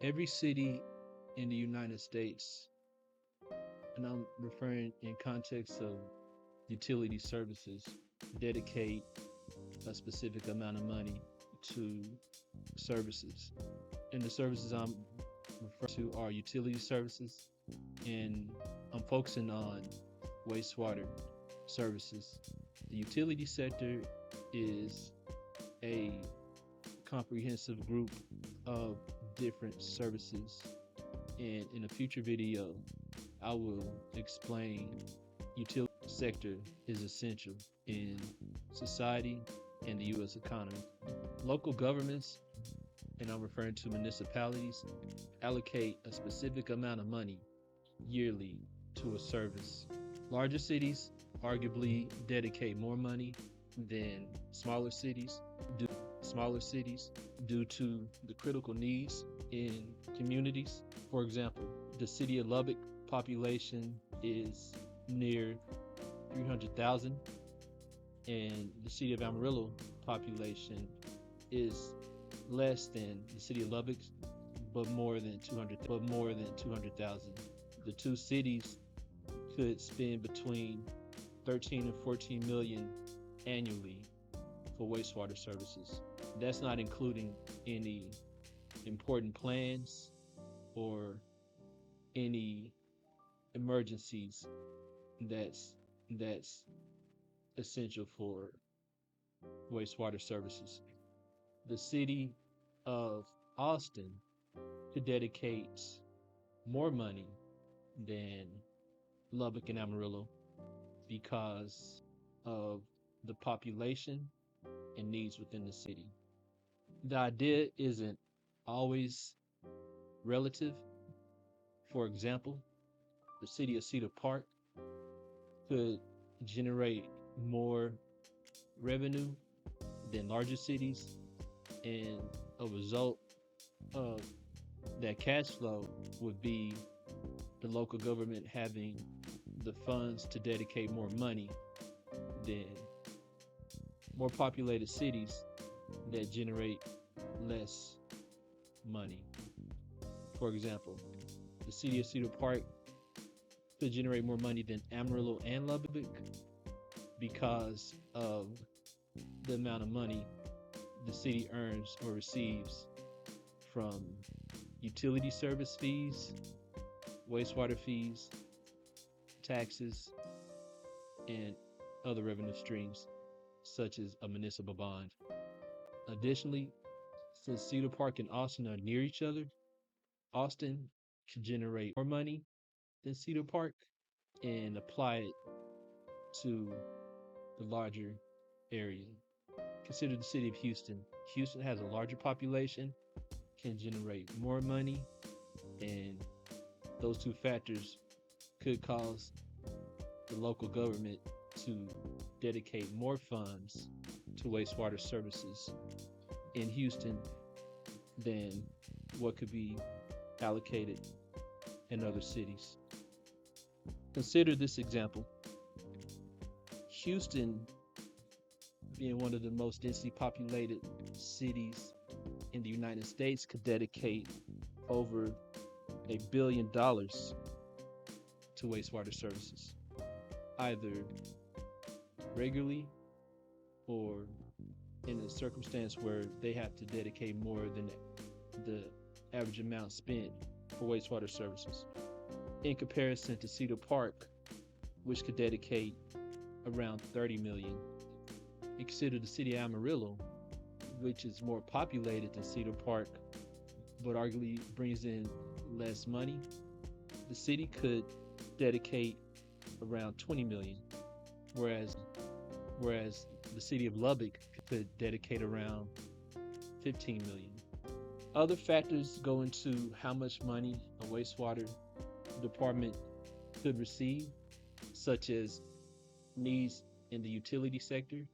Every city in the United States, and I'm referring in context of utility services, dedicate a specific amount of money to services. And the services I'm referring to are utility services, and I'm focusing on wastewater services. The utility sector is a comprehensive group of different services, and in a future video I will explain utility sector is essential in society and the US economy. Local governments, and I'm referring to municipalities, allocate a specific amount of money yearly to a service. Larger cities arguably dedicate more money than due, smaller cities due to the critical needs in communities. For example, the city of Lubbock population is near 300,000, and the city of Amarillo population is less than the city of Lubbock, but more than 200,000. The two cities could spend between 13 and 14 million annually for wastewater services. That's not including any important plans or any emergencies that's essential for wastewater services. The city of Austin could dedicate more money than Lubbock and Amarillo because of the population and needs within the city. The idea isn't always relative. For example, the city of Cedar Park could generate more revenue than larger cities, and a result of that cash flow would be the local government having the funds to dedicate more money than more populated cities that generate less money. For example, the city of Cedar Park could generate more money than Amarillo and Lubbock because of the amount of money the city earns or receives from utility service fees, wastewater fees, taxes, and other revenue streams, such as a municipal bond. Additionally, since Cedar Park and Austin are near each other, Austin can generate more money than Cedar Park and apply it to the larger area. Consider the city of Houston. Houston has a larger population, can generate more money, and those two factors could cause the local government to dedicate more funds to wastewater services in Houston than what could be allocated in other cities. Consider this example. Houston, being one of the most densely populated cities in the United States, could dedicate over $1 billion to wastewater services, either regularly or in a circumstance where they have to dedicate more than the average amount spent for wastewater services. In comparison to Cedar Park, which could dedicate around 30 million. And consider the city of Amarillo, which is more populated than Cedar Park, but arguably brings in less money. The city could dedicate around 20 million, whereas the city of Lubbock could dedicate around 15 million. Other factors go into how much money a wastewater department could receive, such as needs in the utility sector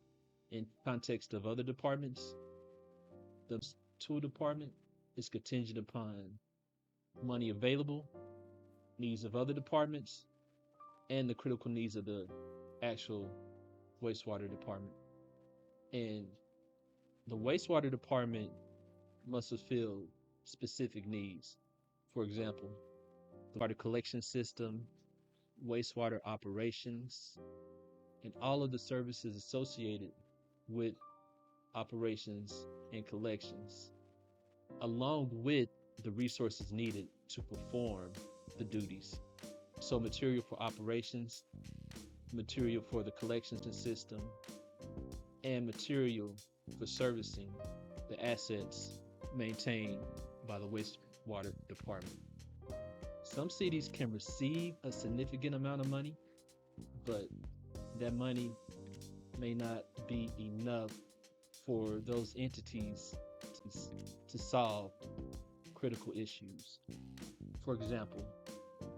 in context of other departments. The tool department is contingent upon money available, needs of other departments, and the critical needs of the actual wastewater department. And the wastewater department must fulfill specific needs. For example, the water collection system, wastewater operations, and all of the services associated with operations and collections, along with the resources needed to perform the duties. So, material for operations, material for the collection system, and material for servicing the assets maintained by the wastewater department. Some cities can receive a significant amount of money, but that money may not be enough for those entities to solve critical issues. For example,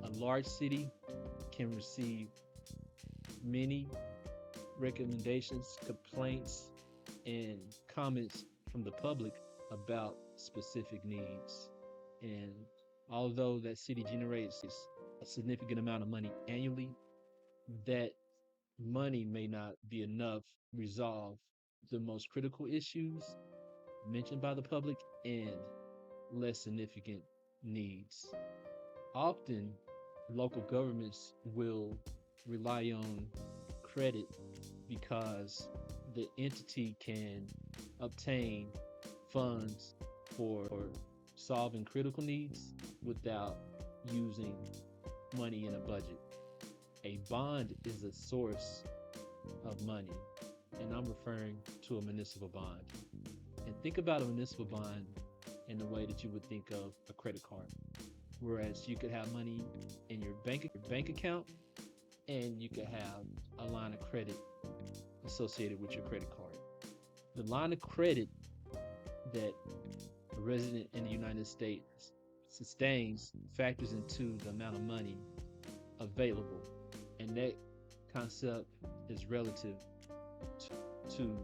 a large city can receive many recommendations, complaints, and comments from the public about specific needs. And although that city generates a significant amount of money annually, that money may not be enough to resolve the most critical issues mentioned by the public and less significant needs. Often, local governments will rely on credit because the entity can obtain funds for solving critical needs without using money in a budget. A bond is a source of money, and I'm referring to a municipal bond. And think about a municipal bond in the way that you would think of a credit card. Whereas you could have money in your bank account, and you could have a line of credit associated with your credit card. The line of credit that a resident in the United States sustains factors into the amount of money available, and that concept is relative to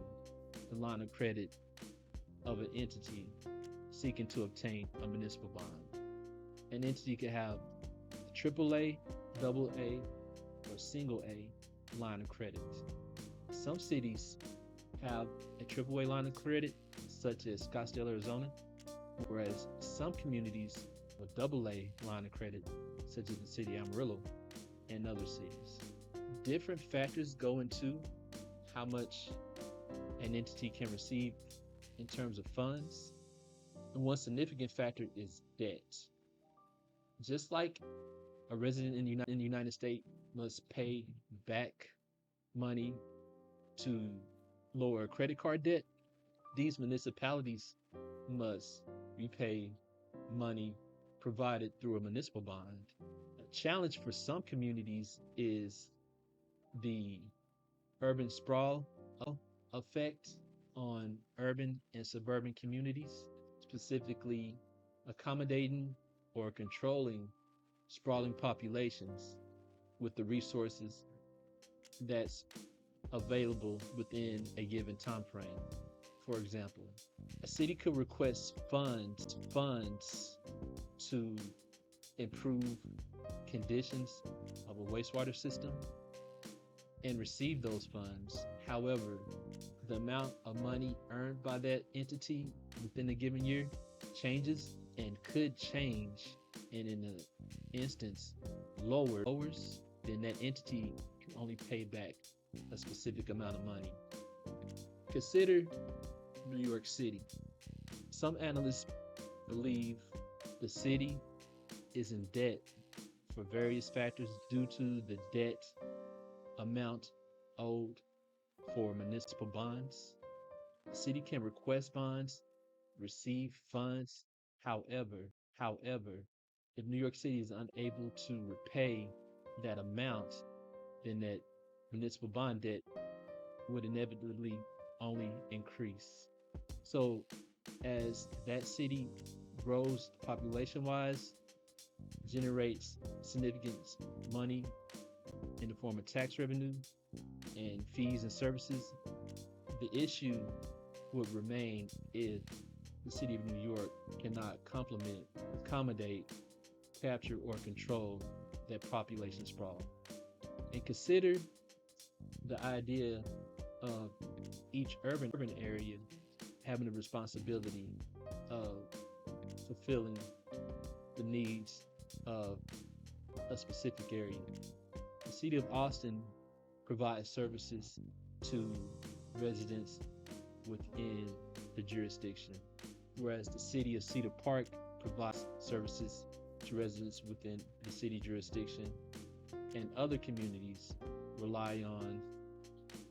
the line of credit of an entity seeking to obtain a municipal bond. An entity could have a AAA, AA, or single A line of credit. Some cities have a AAA line of credit, such as Scottsdale, Arizona, whereas some communities have a AA line of credit, such as the city of Amarillo and other cities. Different factors go into how much an entity can receive in terms of funds. And one significant factor is debt. Just like a resident in the United States must pay back money to lower credit card debt, these municipalities must repay money provided through a municipal bond. A challenge for some communities is the urban sprawl effect on urban and suburban communities, specifically accommodating or controlling sprawling populations with the resources that's available within a given time frame. For example, a city could request funds to improve conditions of a wastewater system and receive those funds. However, the amount of money earned by that entity within a given year changes and could change, and in an instance lowers, then that entity can only pay back a specific amount of money. Consider New York City. Some analysts believe the city is in debt for various factors due to the debt amount owed for municipal bonds. The city can request bonds, receive funds. However, if New York City is unable to repay that amount, then that municipal bond debt would inevitably only increase. So as that city grows population-wise, generates significant money in the form of tax revenue and fees and services, the issue would remain if the city of New York cannot accommodate, capture, or control that population sprawl. And consider the idea of each urban area having the responsibility of fulfilling the needs of a specific area. The city of Austin provides services to residents within the jurisdiction, whereas the city of Cedar Park provides services to residents within the city jurisdiction, and other communities rely on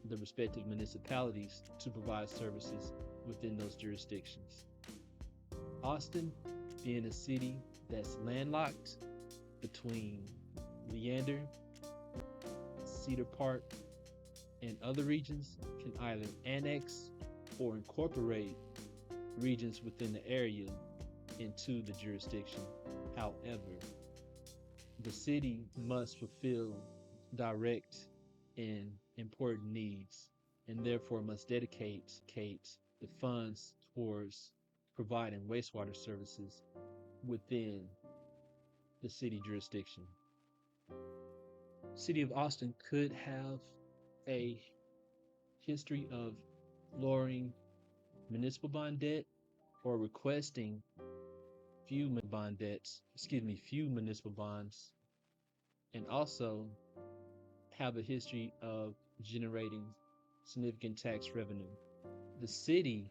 the respective municipalities to provide services within those jurisdictions. Austin, being a city that's landlocked between Leander, Cedar Park, and other regions, can either annex or incorporate regions within the area into the jurisdiction. However, the city must fulfill direct and important needs, and therefore must dedicate the funds towards providing wastewater services within the city jurisdiction. City of Austin could have a history of lowering municipal bond debt or requesting few municipal bonds, and also have a history of generating significant tax revenue. The city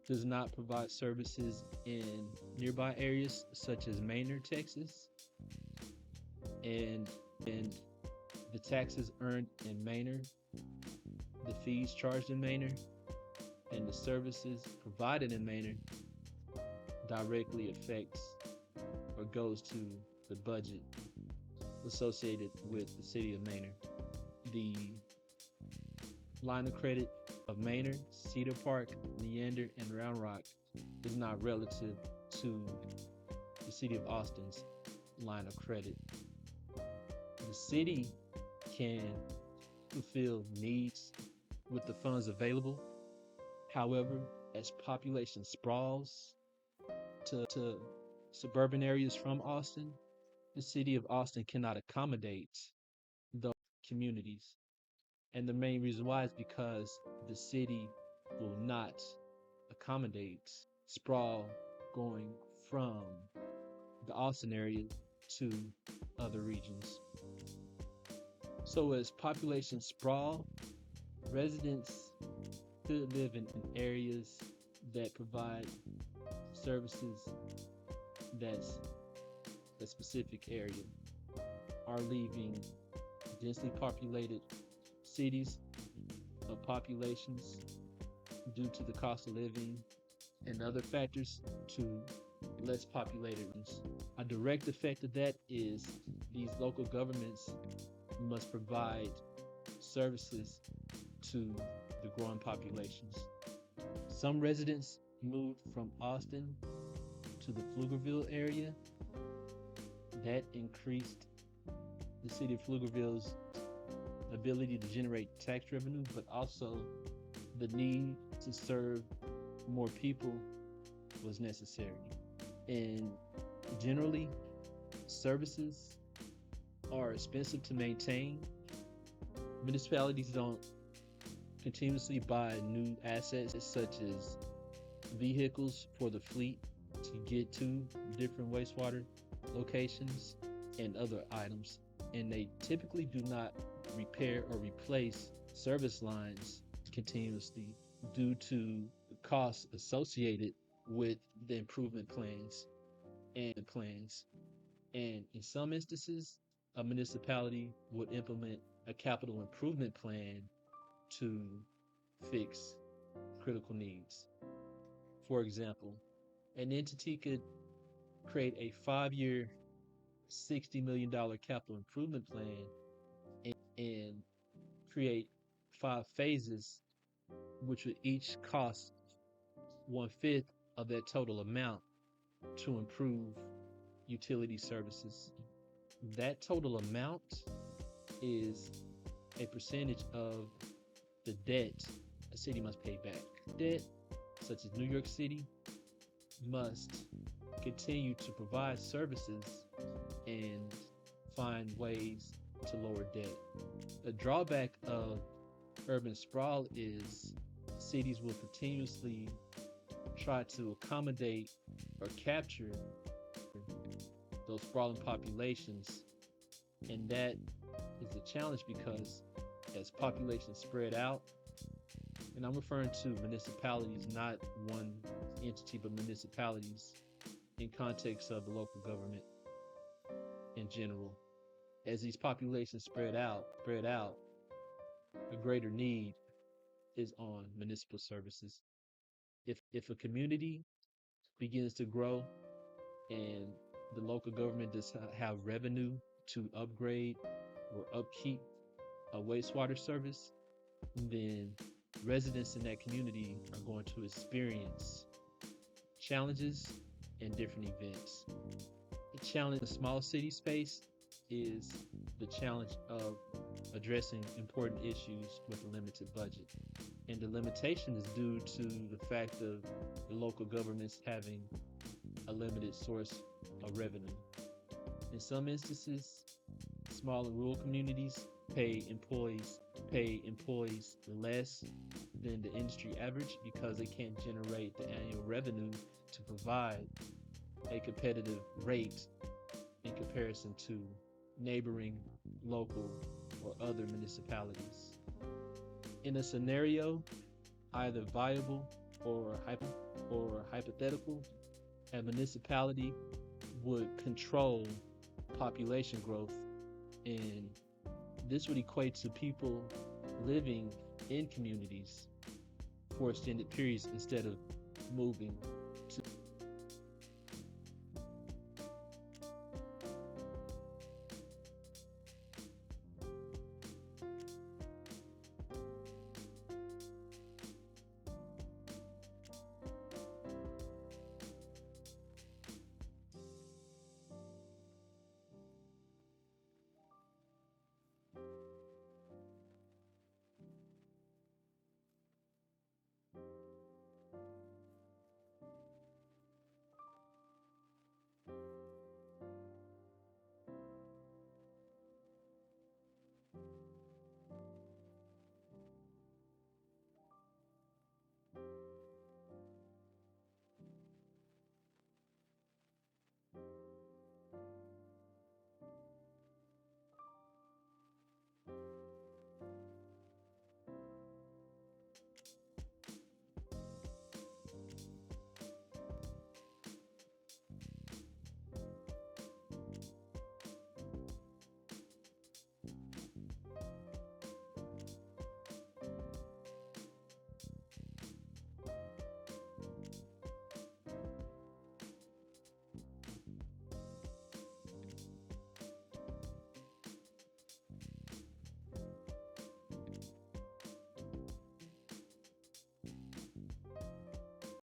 does not provide services in nearby areas such as Maynard, Texas, and the taxes earned in Maynard, the fees charged in Maynard, and the services provided in Maynard directly affects or goes to the budget associated with the city of Maynard. The line of credit of Maynard, Cedar Park, Leander, and Round Rock is not relative to the city of Austin's line of credit. The city can fulfill needs with the funds available. However, as population sprawls to suburban areas from Austin, the city of Austin cannot accommodate those communities. And the main reason why is because the city will not accommodate sprawl going from the Austin area to other regions. So as population sprawl, residents could live in areas that provide services that's a specific area, are leaving densely populated cities of populations due to the cost of living and other factors to less populated ones. A direct effect of that is these local governments must provide services to the growing populations. Some residents moved from Austin to the Pflugerville area. That increased the city of Pflugerville's ability to generate tax revenue, but also the need to serve more people was necessary. And generally, services are expensive to maintain. Municipalities don't continuously buy new assets such as vehicles for the fleet to get to different wastewater locations and other items, and they typically do not repair or replace service lines continuously due to the costs associated with the improvement plans. And in some instances, a municipality would implement a capital improvement plan to fix critical needs. For example, an entity could create a 5-year, $60 million capital improvement plan and create 5 phases, which would each cost 1/5 of that total amount to improve utility services. That total amount is a percentage of the debt a city must pay back. Debt, such as New York City, must continue to provide services and find ways to lower debt. The drawback of urban sprawl is cities will continuously try to accommodate or capture those sprawling populations. And that is a challenge because as populations spread out, and I'm referring to municipalities, not one entity, but municipalities in context of the local government in general. As these populations spread out, a greater need is on municipal services. If a community begins to grow and the local government does not have revenue to upgrade or upkeep a wastewater service, then residents in that community are going to experience challenges and different events. The challenge in the small city space is the challenge of addressing important issues with a limited budget. And the limitation is due to the fact of the local governments having a limited source of revenue. In some instances, small and rural communities pay employees less than the industry average because they can't generate the annual revenue to provide a competitive rate in comparison to neighboring local or other municipalities. In a scenario, either viable or hypothetical, a municipality would control population growth, and this would equate to people living in communities for extended periods instead of moving